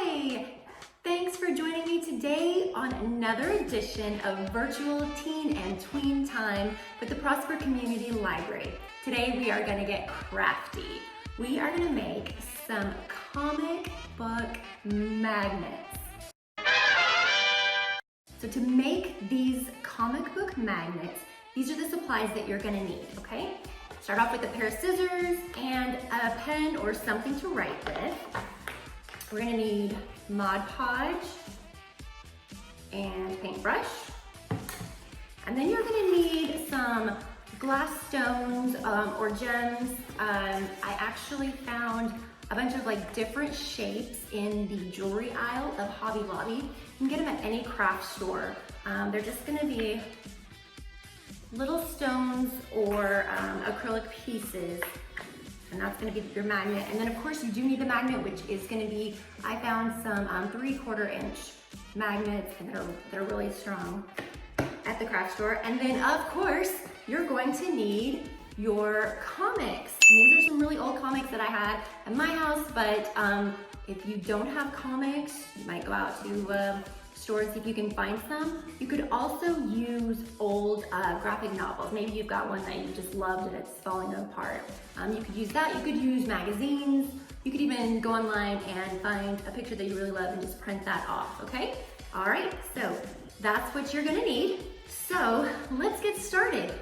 Hi! Thanks for joining me today on another edition of Virtual Teen and Tween Time with the Prosper Community Library. Today we are going to get crafty. We are going to make some comic book magnets. So to make these comic book magnets, these are the supplies that you're going to need, okay? Start off with a pair of scissors and a pen or something to write with. We're gonna need Mod Podge and paintbrush. And then you're gonna need some glass stones or gems. I actually found a bunch of different shapes in the jewelry aisle of Hobby Lobby. You can get them at any craft store. They're just gonna be little stones or acrylic pieces. And that's gonna be your magnet. And then of course you do need the magnet, which is gonna be, I found some 3/4 inch magnets and they're really strong at the craft store. And then of course, you're going to need your comics. And these are some really old comics that I had at my house, but if you don't have comics, you might go out to store and see if you can find some. You could also use old graphic novels. Maybe you've got one that you just loved and it's falling apart. You could use that. You could use magazines. You could even go online and find a picture that you really love and just print that off, okay? All right, so that's what you're gonna need. So let's get started.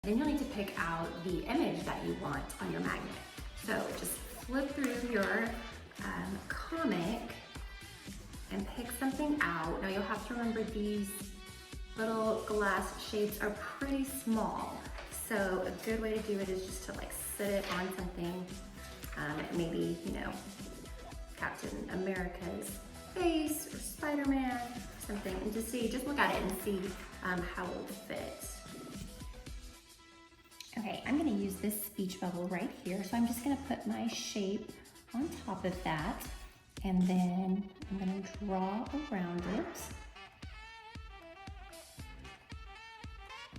Then you'll need to pick out the image that you want on your magnet. So just flip through your comic and pick something out. Now you'll have to remember these little glass shapes are pretty small. So a good way to do it is just to sit it on something, maybe, Captain America's face or Spider-Man or something, and just look at it and see how it will fit. Okay, I'm gonna use this speech bubble right here. So I'm just gonna put my shape on top of that, and then I'm gonna draw around it.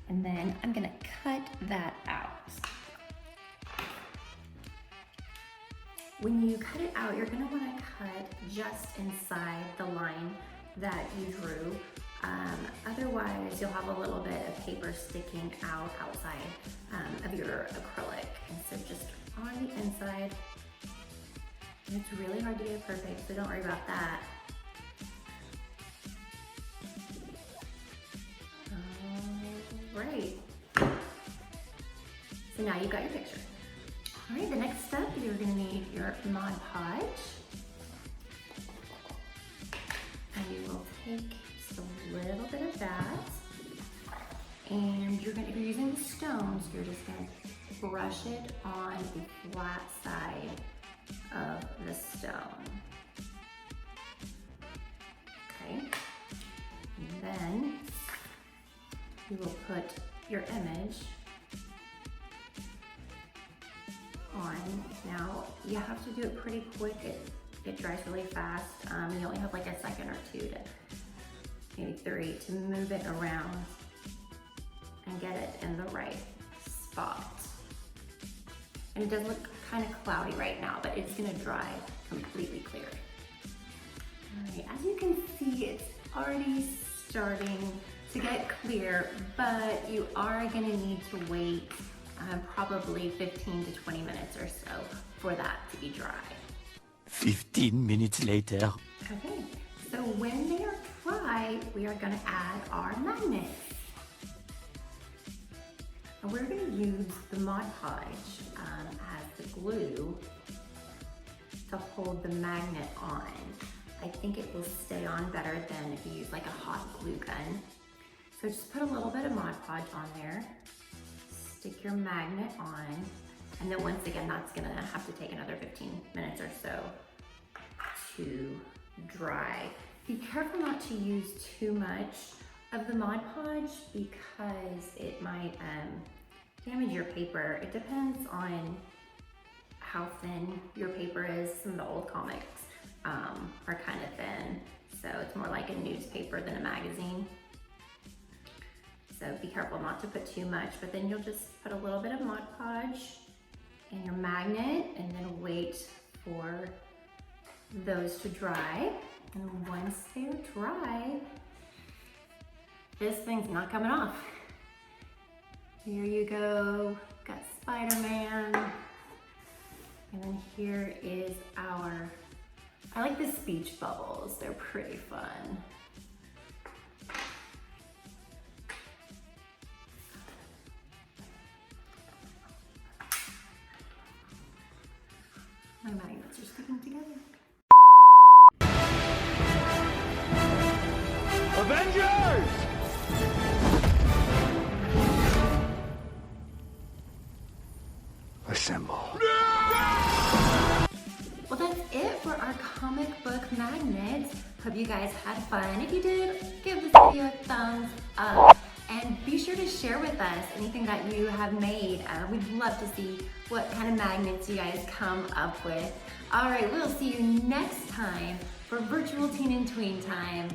And then I'm gonna cut that out. When you cut it out, you're gonna wanna cut just inside the line that you drew. Otherwise, you'll have a little bit of paper sticking out outside of your acrylic. And so just on the inside, it's really hard to get it perfect, so don't worry about that. All right. So now you've got your picture. All right, the next step, you're gonna need your Mod Podge. And you will take just a little bit of that. And if you're using the stones, you're just gonna brush it on the flat side of the stone. Okay, and then you will put your image on. Now you have to do it pretty quick. It dries really fast. You only have a second or two to maybe 3 to move it around and get it in the right spot. And it does look kind of cloudy right now, but it's gonna dry completely clear. All right, as you can see, it's already starting to get clear, but you are gonna need to wait probably 15 to 20 minutes or so for that to be dry. 15 minutes later. Okay, so when they are dry, we are gonna add our magnets. And we're going to use the Mod Podge as the glue to hold the magnet on. I think it will stay on better than if you use a hot glue gun. So just put a little bit of Mod Podge on there, stick your magnet on, and then once again, that's going to have to take another 15 minutes or so to dry. Be careful not to use too much of the Mod Podge because it might damage your paper. It depends on how thin your paper is. Some of the old comics are kind of thin, so it's more like a newspaper than a magazine. So be careful not to put too much, but then you'll just put a little bit of Mod Podge and your magnet, and then wait for those to dry. And once they're dry, this thing's not coming off. Here you go, got Spider-Man. And then here is our, I like the speech bubbles, they're pretty fun. My magnets are sticking together. Avengers! Assemble. Well, that's it for our comic book magnets. Hope you guys had fun. If you did, give this video a thumbs up. And be sure to share with us anything that you have made. We'd love to see what kind of magnets you guys come up with. All right, we'll see you next time for Virtual Teen and Tween Time.